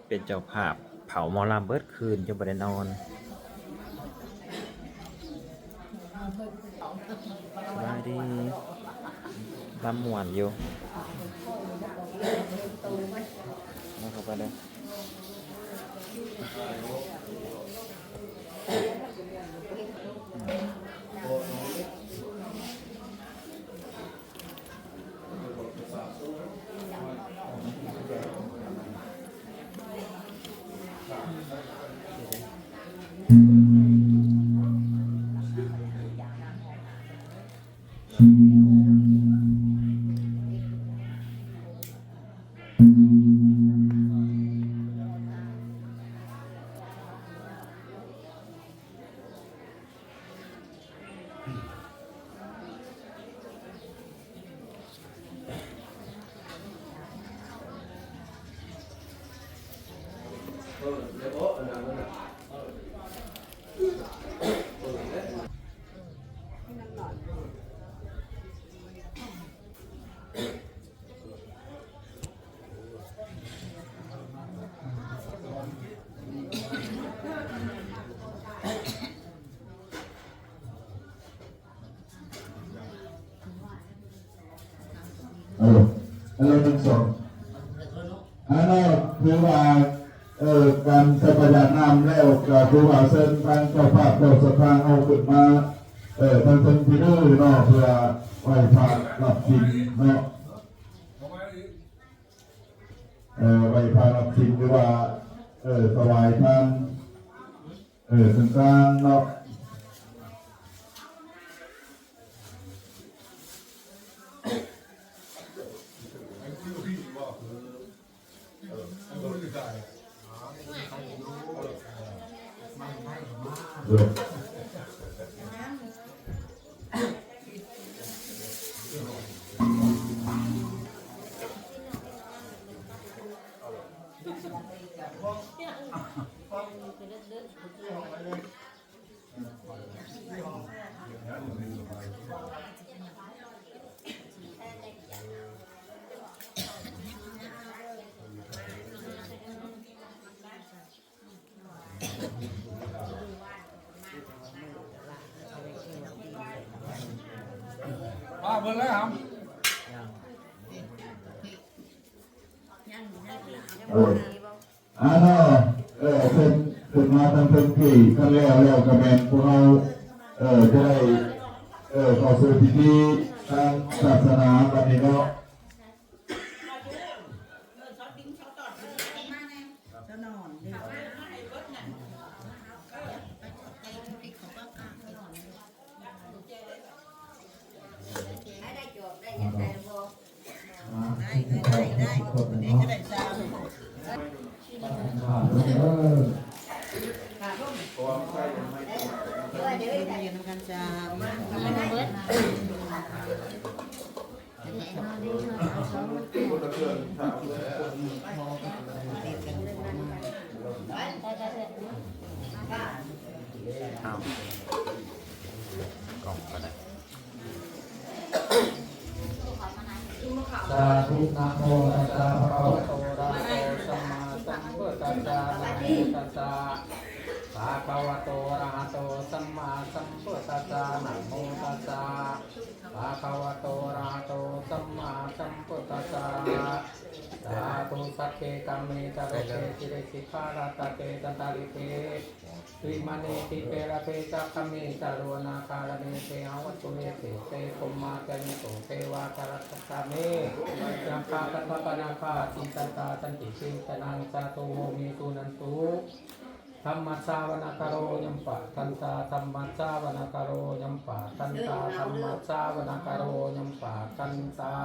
เป็นเจ้าภาพเผาหมอลำเบิดคืนจนบ่ได้นอนสบายดีลำม่วนอยู่มาเข้าไปเลยฮัลโหลหนึ่งสองอันนั้นคือว่าการสัปดาห์น้ำแล้วก็คือว่าเส้นทางเจ้าภาพเจ้าสถานเอาขึ้นมาทางเส้นที่ดื้อเนาะเพื่อไหว้พระรับศีลเนาะไหว้พระรับศีลหรือว่าถวายทานต่างๆเนาะเบิ่งแล้วครับอันนั้นเป็นมาทางเพิ่นที่ขั้นแล้วก็แม่นพวกเราจะได้เข้าสู่พิธีทางศาสนาบัดนี้เนาะสาธุนะโมตัสสะภะคะวะโตอะระหะโตสัมมาสัมพุทธัสสะนะโมตัสสะภะคะวะโตอะระหะโตสัมมาสัมพุทธัสสะนะโมตัสสะภะคะวะโตอะระหะโตสัมมาสัมพุทธัสสะสาธุสัพเพกัมเมตะโรเกสิเรสิกาลตะเตตตาลิเตวิมานิติเประเปจักขมิตาโรนาคารเนเตหวัตตุเนเตเตปุมมาเตนิโตเทวาคารตตาเมยังคาตัปปนาคาติตันตาตันติสิตนังสาตุโมมิตุนันตุธรรมสาวนคโรยัมปะทันตาธรรมสาวนคโรยัมปะทันตาธรรมสาวนคโรยัมปะทันตา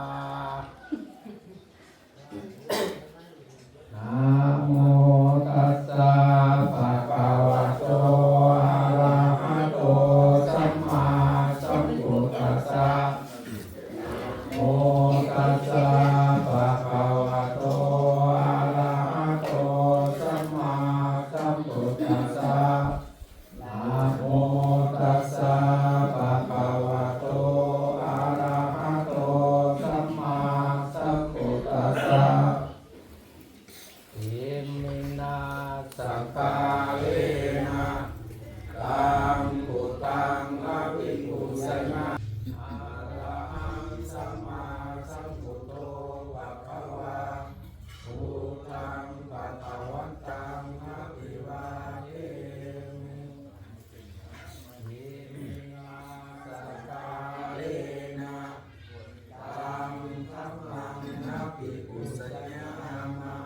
นะโมตัสสะภะคะวะโตอะระหะโตสัมมาสัมพุทธัสสะโมตัสสะภะคะวะโตอะระหะโตสัมมาสัมพุทธัสสะนะโมตัสสะภะคะวะโตอะระหะโตสัมมาสัมพุทธัสสะอิมิ นะสังกาเลนะตังพุทธังอภิปุสยาอะระหังสัมมาสัมพุทโธภะคะวะพุทธังภะคะวันตังอภิวาเทมิอิมินาสังกาเลนะตังธัมมังอภิปุสยามะ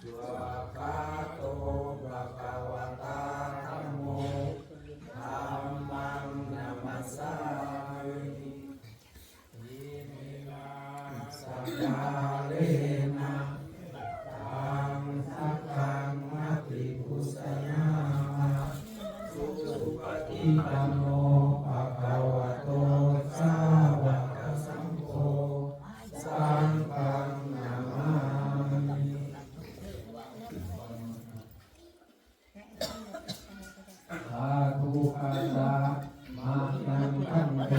สวากขาโตภะคะวะตาธัมโมธัมมังนัมมัสสามิอิมินาสังฆาเลนะตังสังฆังอภิปุสยามะสุปฏิปันโนภะคะวะโตสาวกสังโฆสังฆังนามามิ สาธุอาสามานังคันเต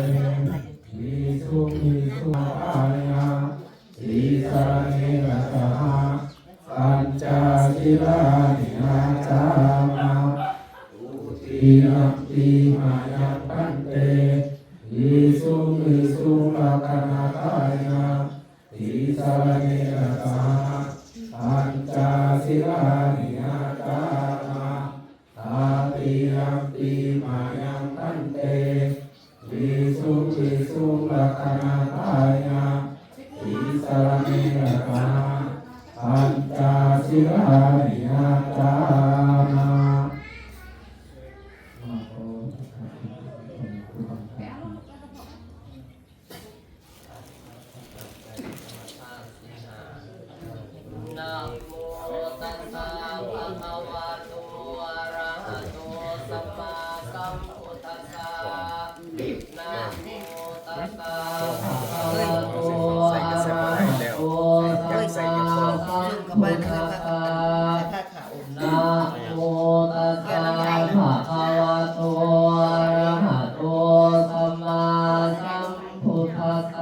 วิสุวิสุอายะสีสาเนระตาปัญจศีลานิอาจามาอุติยัมปิมายังคันเตวิสุวิสุปัฏนาทายะสีสาเนระตาปัญจศีลานิอาจามาตาติยัมปิมายังคันเตวิสุวิสุปัฏนาทายะสีสาเนระตาปัญจศีลานิอาจามานะโมตัสสะภะคะวะโตอะระหะโตสัมมาสัมพุทธัสสะนะโมตัสสะภะคะวะโตอะระหะโตสัมมาสัมพุทธัสสะนะโมตัสสะภะคะวะโตอะระหะโตสัมมาสัมพุทธัสสะ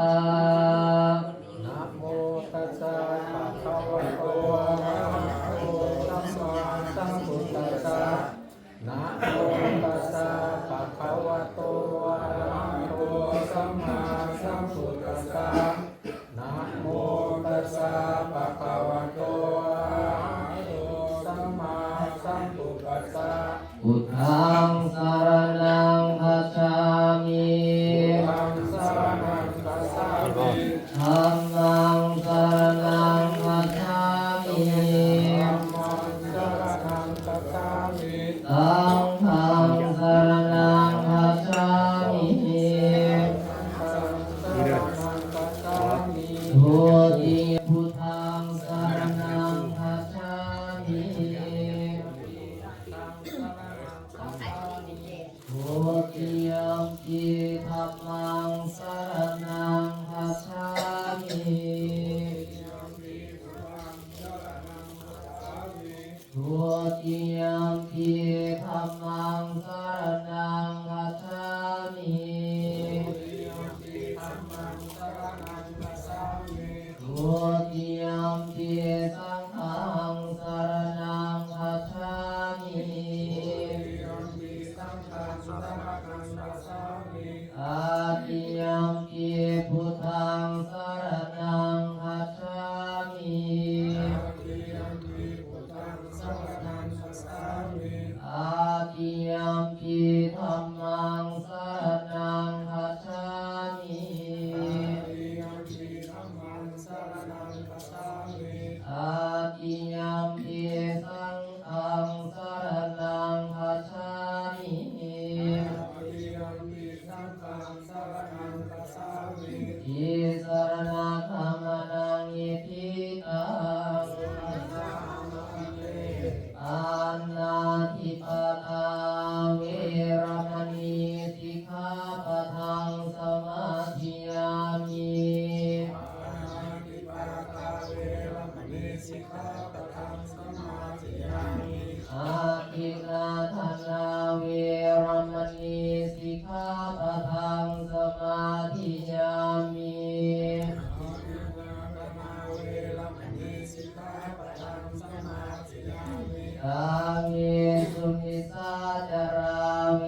นะโมตัสสะภะคะวะโตอะระหะโตสัมมาสัมพุทธัสสะนะโมตัสสะภะคะวะโตอะระหะโตสัมมาสัมพุทธัสสะนะโมตัสสะภะคะวะโตอะระหะโตสัมมาสัมพุทธัสสะ พุทธังสรณังคัจฉามิ ธัมมังสรณังคัจฉามิ ธัมมังสรณังคัจฉามิ ธัมมังสรณังคัจฉามิ สังฆังสรณังคัจฉามิ ทุติยพุทธังสรณังคัจฉามิทุติยมปิธัมมังสรณังคัจฉามิทุติยมปิธัมมังสรณังคัจฉามิทุติยมปิสังฆังสรณังคัจฉามิอาติยมปิพุทธังสรณังคัจฉามิอาติยมปิธัมมังสรณังคัจฉามิอาติยมปิสังฆังสรณังคัจฉามิอิสรณะธรรมนังอิทิตังอานาทิปตาเวรมณีสิกขาปะทังสมาธิยามิอาทินนาทนาเวรมณีสิกขาปะทังสมาธิยามิ อ รามิสุมิสาจาราเว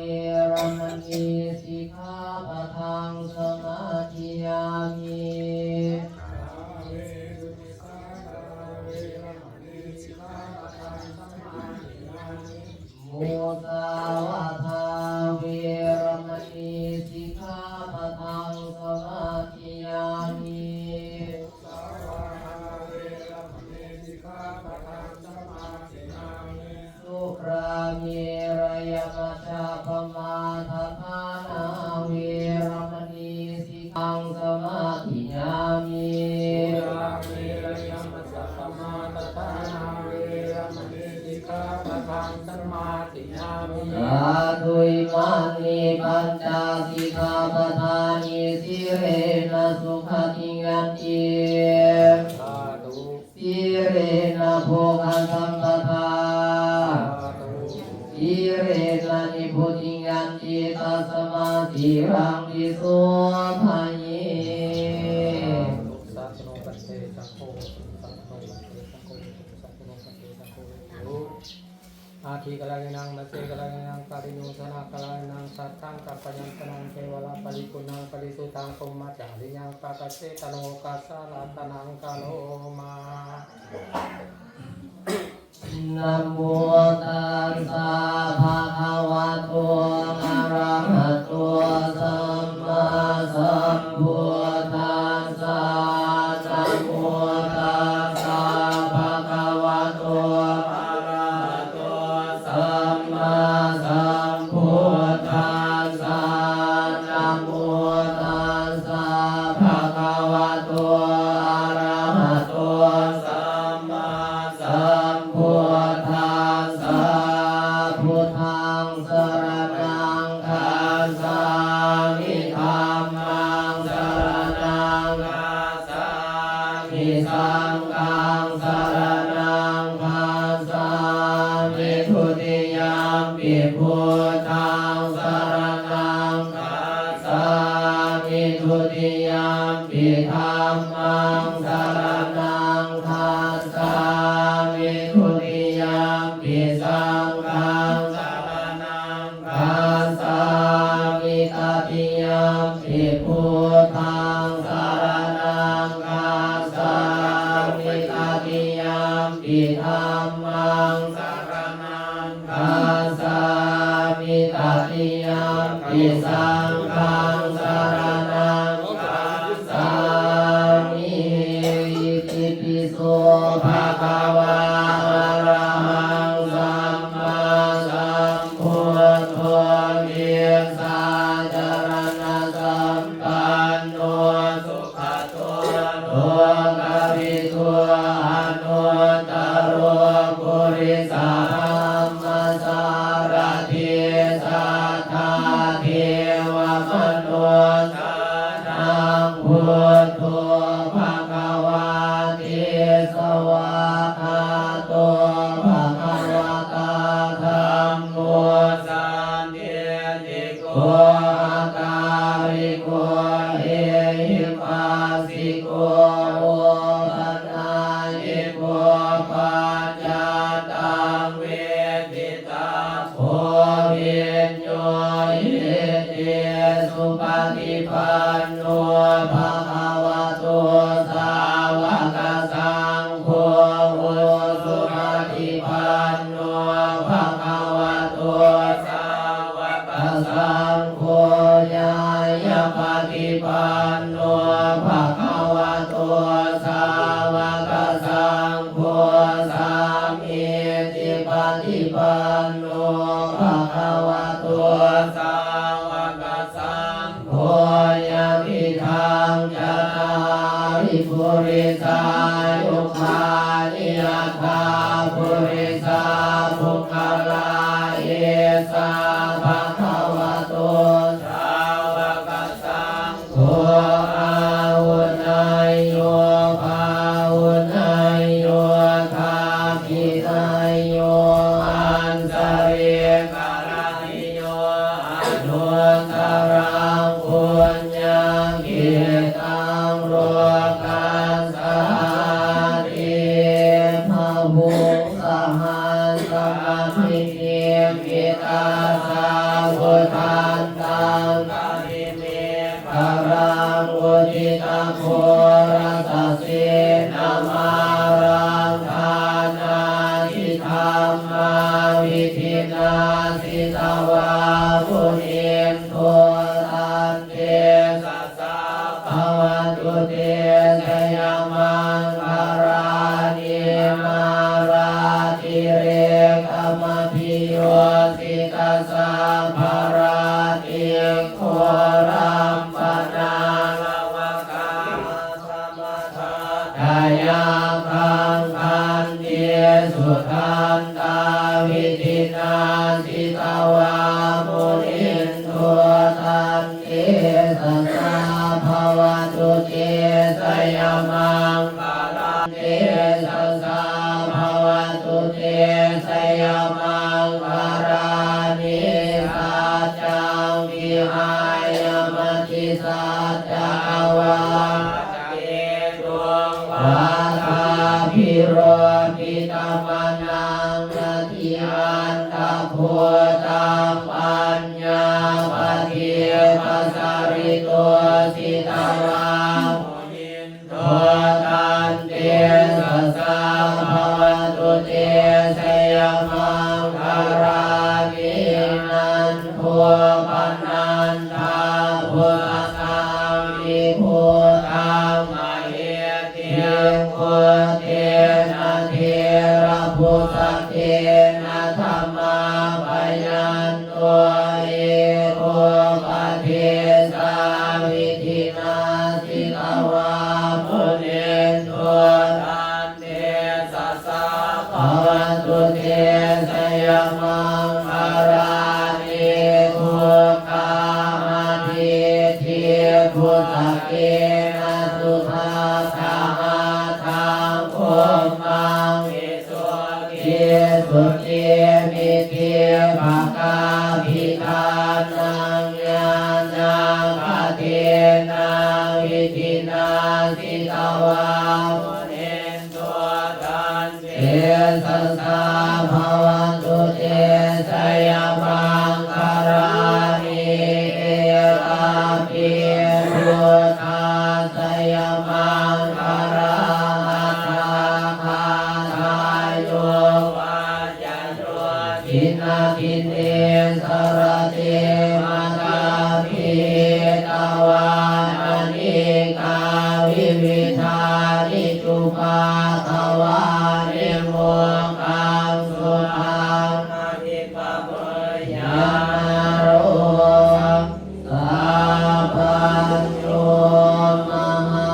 รมณีสิกขาปะทังสมาธิยามิมุสาวาทาเวรมณีสิกขาปะทังสมาธิยามิสุรามิระยะมัจจาปมาทาทานาเวรมณีสิกขังสมาธิยามิสาธุอิมานิปัญจสิกขาปทานิสิเรนะสุขติยันติสิเรนะโภคสัมปทาสิเรนะนิพุติยันติตัสมาธิรังวิโสทายิอาทิกลายนังมัจเจกลายนังปาริโนชนะกลายนังสัตตังกัปปยันตนังเทวราปริกุณังปริสุตังสมมาจาริยังปะกะเสตโนกัสสะรัตนังกะโลมานะโมตัสสะภะคะวะโตอะระหะโตสัมมาสัมพุทธัสสะนะโมตัสสะภะคะวะโตอะระหะโตสัมมาสัมพุทธัสสะนะโมตัสสะภะคะวะโตอะระหะโตสัมมาสัมพุทธัสสะพุทธังสรณังคัจฉามิธัมมังสรณังคัจฉามิสังฆังสรณังคัจฉามิทุติยมปิพุทธังสรณังคัจฉามิทุติยมปิธัมมังสรณังคัจฉามิทุติยมปิสังฆังสรณังคัจฉามิตติยมปิพุทธังสรณังคัจฉามิตติยมปิธัมมังสรณังคัจฉามิตติยมปิสังฆังสรณังคัจฉามิอิติปิโสภะคะวะอะระหังสัมมาสัมพุทโธเมสาจารณะสัมปันโนสุขโตโลกวิทูอนุตตโรปุริสธรรมสารถิสัทธาเทวมนุษย์นังพุทโธภะคะวะเตสวะคาโตภะคะวะตาธัมโมสันติติโกอาการิโกเอหิปัสสิโกโอปัญญิโกปัจจตังเวทิตาโพวิญโยหิเตสุปฏิปันโนภะคะวะโตสาวกสังโฆโอสุปฏิปันโนภะคะวะโตสาวกสังโฆญาญาปฏิปันโนภะคะวะโตสาวกสังโฆสามีจิปฏิปันโนภะคะวะโตสาวกสังโฆญามิธังจาริปุริสายุคานิอัตถาปุริสาภุคลาเอสาภะคะวะโตสาวกสังโฆอาหุนายโยภาหุนายโยคาภินายโยอันสริกรานิโยอนุตตรังปุญญังกิตังโลกัสสาติภวุสหัสส มิเนมิตาสาวุทันตังกาลิเมกรังวุจิตังโครัสเสนามารังทานาทิธรรมาวิธินาสิตาวาปุณินโทตันเตสัสสะภวันตุเตสยามังคารานิมาราติเรกามพิโยสิตัสสะภาราติโครัมปนาลวะกามสมัทาทายาคังคันเตสุขันตาวิธินาสิตาวามุนินโทตันเตสัสสะภวันตุเตสยามังคารันเตสัสสะภวันตุเตสยามังคารานิสัจจังวิหายมัจจิสัจจาวาเจดวงวาทาพิโรปิตมนังนาทิอันตะโพตังปัญญาปฏิปัสสริโตสิตาวามุนินโทตันเตสัสสะภวันตุเตสยามังคารานินันโทปนันทาพุทธังวิภูตังมเหติพุทเทนะเทระพุทธเทนะธรรมาปยันโตเอโกปะเทสาวิธินาสิตาวามุนินโทตันเตสัสสะภวันตุเตสยามังคารานิทุกขามาทิทิพุทธเกนะสุภาสาหาทังโคมังวิสุทธิสุทธิมิติภะกาภิทานังญาณังปะเทนาวิธินาสิตาวามุนินโทตันเตสัสสะภวันตุเตสยามังคารานิเอตาปิพุทธาสยามังคาราหัตถาคาทายโยวาจาโยทินาทิเนสรเตมาตาภิตาวานนิกาวิวิธานิจุปาตวานิโมกังสุขังอภิปะเมยาโรสัพพัญโยมหา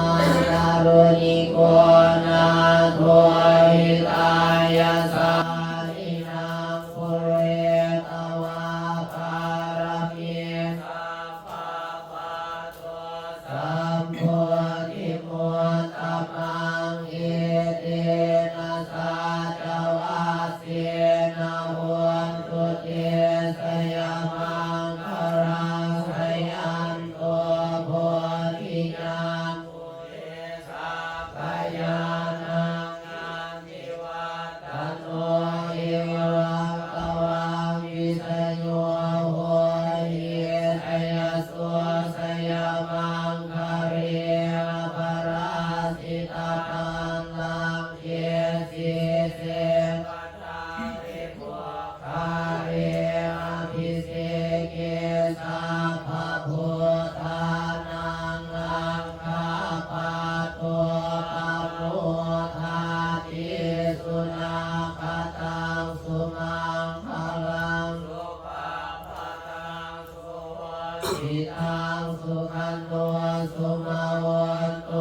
การุณิโกนาโทหิตายาสานินังปุเรตวาภารมิสัพพะปะโตสัมโพธิโมตตมังเอเตนะสัจวาเสนะโหนตุเตสยามังคารังสยันโตโพธิญาณปุเรสัพพยานังอานิวัตโนเอวะกวังวิสโยโหหิอายโสสยามังคาเรปราสิตาตังลังเยสิเสปัตตาริโภคาเรอภิเสเกสัพพะพุทธานังลังคาปะโตปะโมทาติสุนาคตังสุมังคลังสุปาปะตังสุวัสิตังสุขันโตสุมาวันโต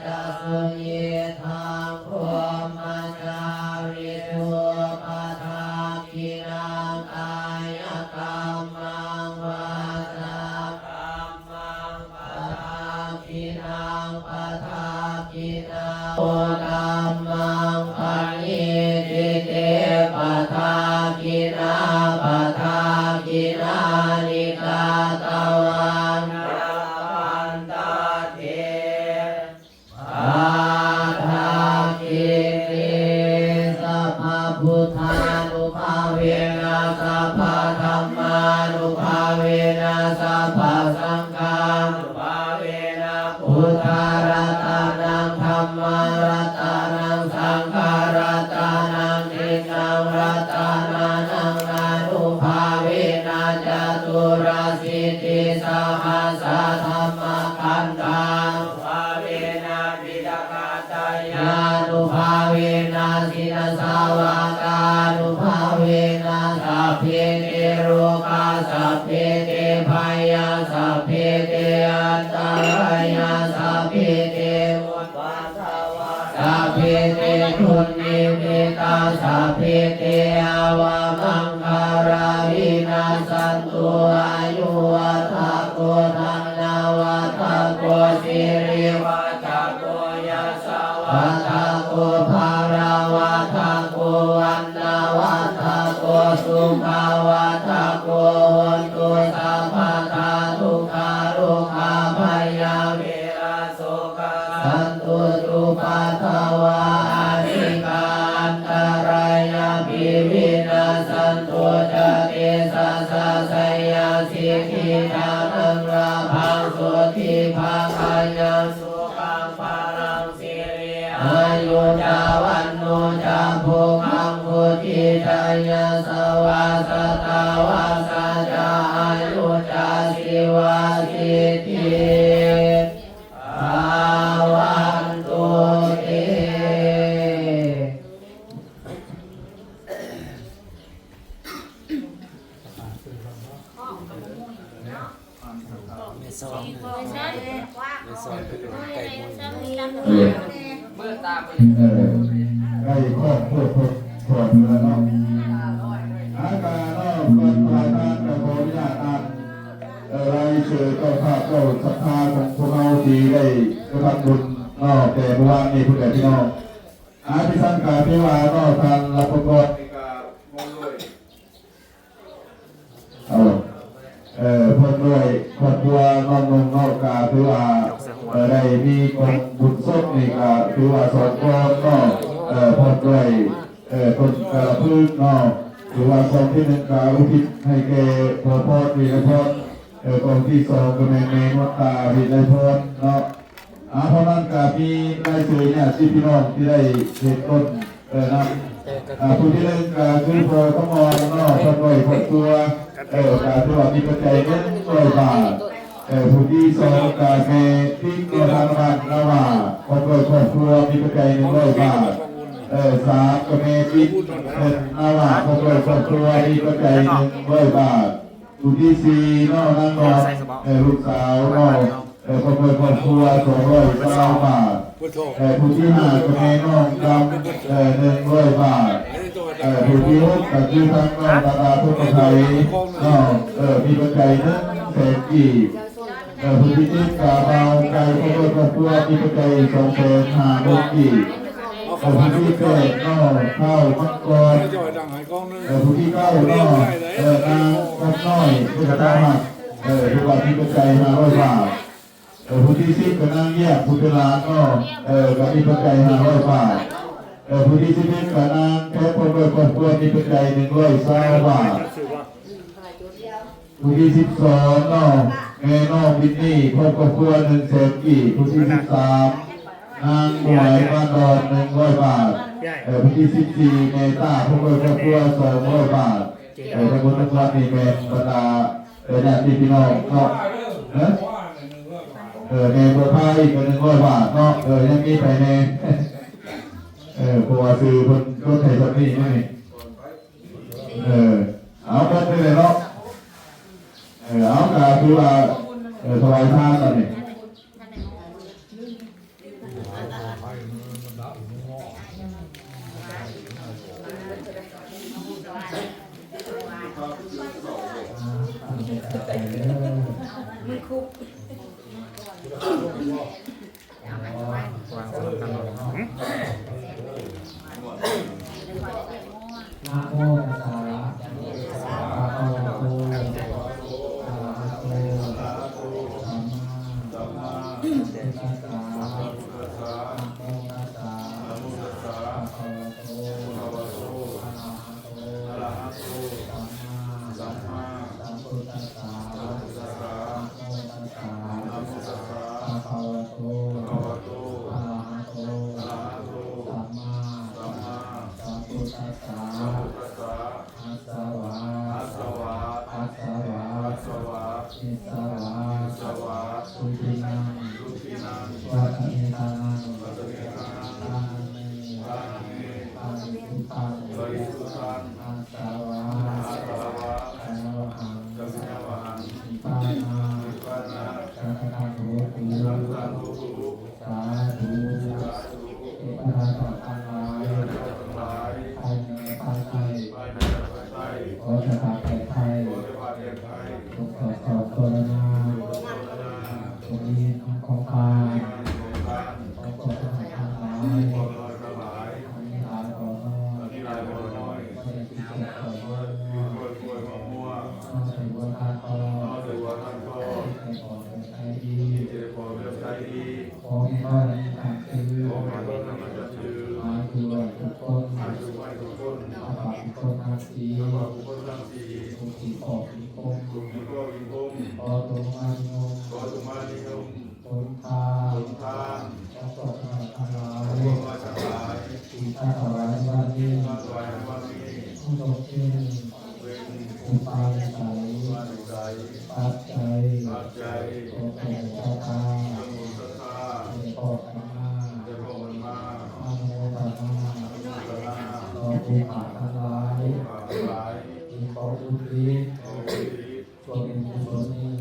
จะสุยิทังพรหมจาริสุปะทาคินังกายกรรมังวาจากรรมังปะทาคินังปะทาคินังโอธัมมังปะนิทิเตปะทาคินาปะทาคินานิกาตวัน นุภาเวนะสัพพะธัมมานุภาเวนะสัพพะสังฆานุภาเวนะพุทธรัตนังธัมมารัตนังสังฆรัตนังทิฏฐังรัตนังอนุภาเวนะจตุรสิทธิสหัสสะธัมมขันธานุภาเวนะปิฎกตายานุภาเวนะสินสาวกานุภาเวนะสัพเพเตโรกาสัพเพเตภยาสัพเพเตอันตรายาสัพเพเตมุตตะวาสัพเพเตทุนนิมิตาสัพเพเตอวามังคาราวินาสันตุอายุวัฏโกธันนาวัฏโกสิริวัฏโกยัสสวัฏโกภาราวัฏโกวันนาวัฏโกสุขาวัฏโกโหตุสัพพทาทุกขาโรคาพยาเวราโสกาสันตุจุปัฏฐวาอาทิกาอันตรายาภิวินาสันตุจเตสัสสะยาสิกขิตานังราภังสุติภาคัญญสุขังภารังสิริอายุจาวันโนจาภุคังพุทธิจายาสวาสตาวาสาจาอายุจาสิวาสิทธิอาวันตุเตเมื่อตามไปได้ครอบครัวครอบครัวแล้วเนาะอาการเนาะเป็นประธานกับขออนุญาตอ่านรายชื่อเจ้าภาพเจ้าศรัทธาของพวกเราที่ได้กระทำบุญเนาะแต่เมื่อวานนี้เพื่อนพี่น้องพิสังกาพิวาเนาะทางรับประกอบเพิ่นด้วยครอบครัวน้องนงนอกกาถือว่าได้มีคนบุญศพนี่ก็ถือว่าสองคนเนาะเพิ่นด้วยคนกระพึ่งเนาะถือว่าคนที่หนึ่งก็อุทิศให้แก่พ่อพ่อวีรพรคนที่สองก็แม่เมนวัตตาวีรพรเนาะเพราะนั้นก็มีรายชื่อเนี่ยที่พี่น้องที่ได้เห็นต้นนำผู้ที่หนึ่งก็คือพ่อขมรเนาะคนด้วยครอบครัวการที่ว่ามีปัจจัยเงิน100 บาทผู้ที่สองการเมที่กระทำงานระหว่างครอบครัวมีปัจจัย100 บาทสามก็เมที่เป็นระหว่างครอบครัวมีปัจจัย100 บาทผู้ที่สี่น้องนั่งนอนลูกสาวน้องครอบครัว220 บาทผู้ที่ห้าก็เมน้องดำ100 บาทผู้ที่หกก็คือทั้งน้องตาทุกไทยน้องมีปัจจัย100,000 กีบผู้ที่เจ็ดกาเบาไก่ครอบครัวมีปัจจัย250,000 กีบผู้ที่แปดน้องข้าวมังกรผู้ที่เก้าน้องนางกัดน้อยผู้กระทำหักทุกวันมีปัจจัย500 บาทผู้ที่สิบก็นางแยกผู้เป็นหลานน้องก็มีปัจจัย500 บาทผู้ที่11ก็นางแค่ครอบครัวมีปัจจัย120 บาทผู้ที่12น้องแม่น้องบินนี่ครอบครัว100,000 กีบผู้ที่13นางหมวยบ้านดอน100 บาทผู้ที่14เมตาครอบครัว200 บาททั้งหมดทั้งมวลนี่เป็นบรรดาญาติพี่น้องเนาะในบัวพายก็100 บาทเนาะยังมีไปในเพราะว่าซื้อคนรถไถสักนี่ไหมเอาไปเลยเนาะเอาการคือว่าถวายทานตอนนี้มือคุก วางสลับกันหมด นะโมตัสสะภะคะวะโตอะระหะโตสัมมาสัมพุทธัสสะนะโมตัสสะภะคะวะโตอะระหะโต อัสสวะอัสสวะอัสสวะอัสสวะอิสวะอิสวะสุขินังสุขินังวัฏมิตานังวัฏมิตานังทานิทานิทานิสุขังบริสุทธังอัสสวะอัสสวะอัสสวะหังกัสสวะหังอิปานาอิปานาสัพพะโตตุสัพพะโตตุสาธุสาธุเอตระตะทั้งหลายภายในภายในขอสถาแก่ไทยทุกข์ขอโทษนาตรงนี้ของการของกฎหมายทั้งหลายอันนี้หลายขอน้อยไม่ได้ที่จะขอน้อยมั่วน้อยถือว่าท่านก็ให้ขอเป็นใจดีขอให้น้อยในการคือหมายคือว่าทุกคนอาภาทุกคนทั้งสี่ทุกสิ่งของทุกคนขอตรงมานิยมผลทานของสงฆ์ทั้งหลายที่ท่านถวายในวันนี้ผู้ทรงเป็นอุปาใสปัจจัยของพระเจ้าข้าเป็นพ่อข้าอาโมทนาต่อผู้ขาดทั้งหลายที่ขออุทิศส่วนเป็นกุศลนี้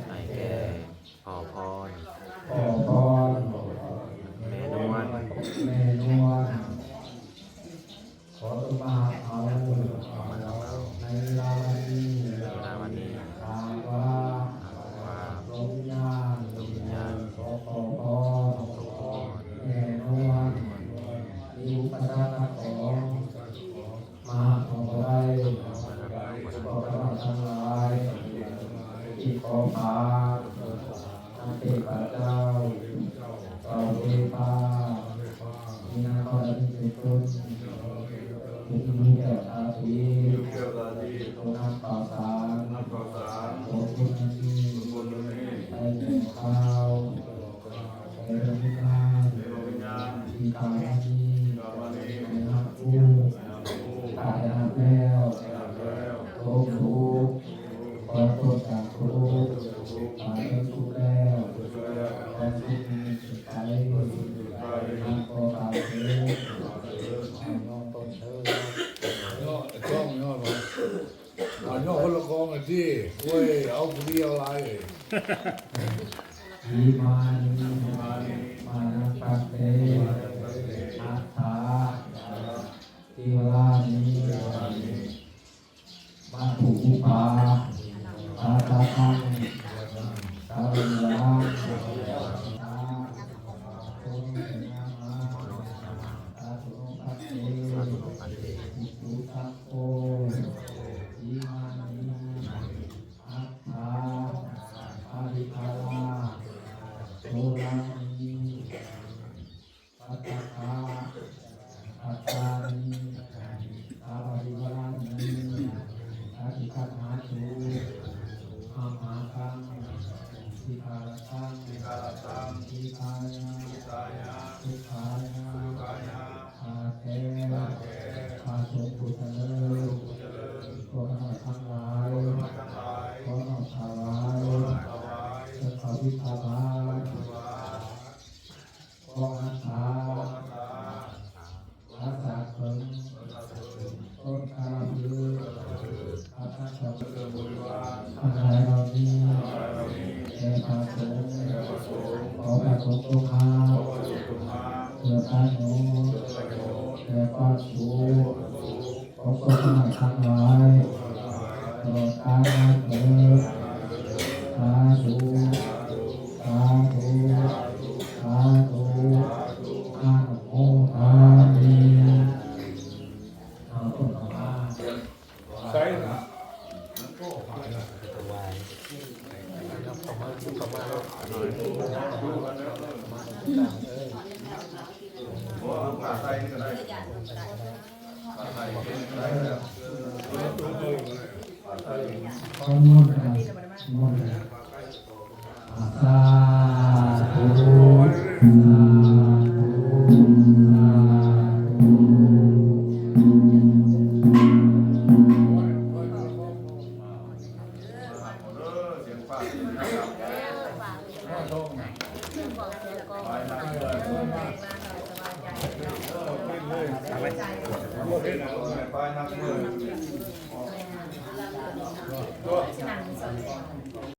ให้แก่ พ่อพร พ่อพร แม่นวล แม่นวลขอตุมาเอาในเวลาวันนี้ วันนี้ หากว่าลมยานขอพรแม่นวลมีอุปทานของมาของไรขอพระทั้งหลายที่ขอพาอาเทพเจ้าเจ้าเทพามีนาคอนเป็นต้นมีมีแก่อาทิตรงน้ำต่อสารของคุณนี้ไปแก่ข้าวไปเรื่องงานที่กายนี้ในนักผู้ตายนับแล้วทุกขอโทษจากทุกตายแล้วทุกแล้วขอทุกมีสุดท้ายนักก็ตายแล้วน้องต้นเธอย่ อกล้องย่อมาย่อคนละกองอ่ะที่เว้ยเอาคนเดียวอะไร ทีมานีมานังปัตเตอัฏฐาทิวรานีมาถูกปาตาตาคังตาวิลาตาโตนามาตาตุปัตเตตุทัพโกทีมานีอัฏฐาอาริคาลาโสรานีปัตตาคาปัตตานีอาบริวานีอาทิคัตหาชูอามาคังสิกาลตังสิกายาสุขายาอาเทอาสมพุทธเลขอหน่อยทั้งหลายขอหน่อยถวายสักขวิภาวาขออาสาอาสาเพิ่งต้นคาลืออาสาสัพอะไรเรานี้แก่พระสงฆ์ขอพระสงฆ์จงหาเกิดพระโนแก่พระสูขอคนทั้งหลายตลอดกาลนานเถิดสาธุสาธุสาธุอาโมทามิเอาต้นเอามา ใช่นะ ขอมนต์กันมนต์สาธุสาธุสาธุ ไปนักมือ นั่ง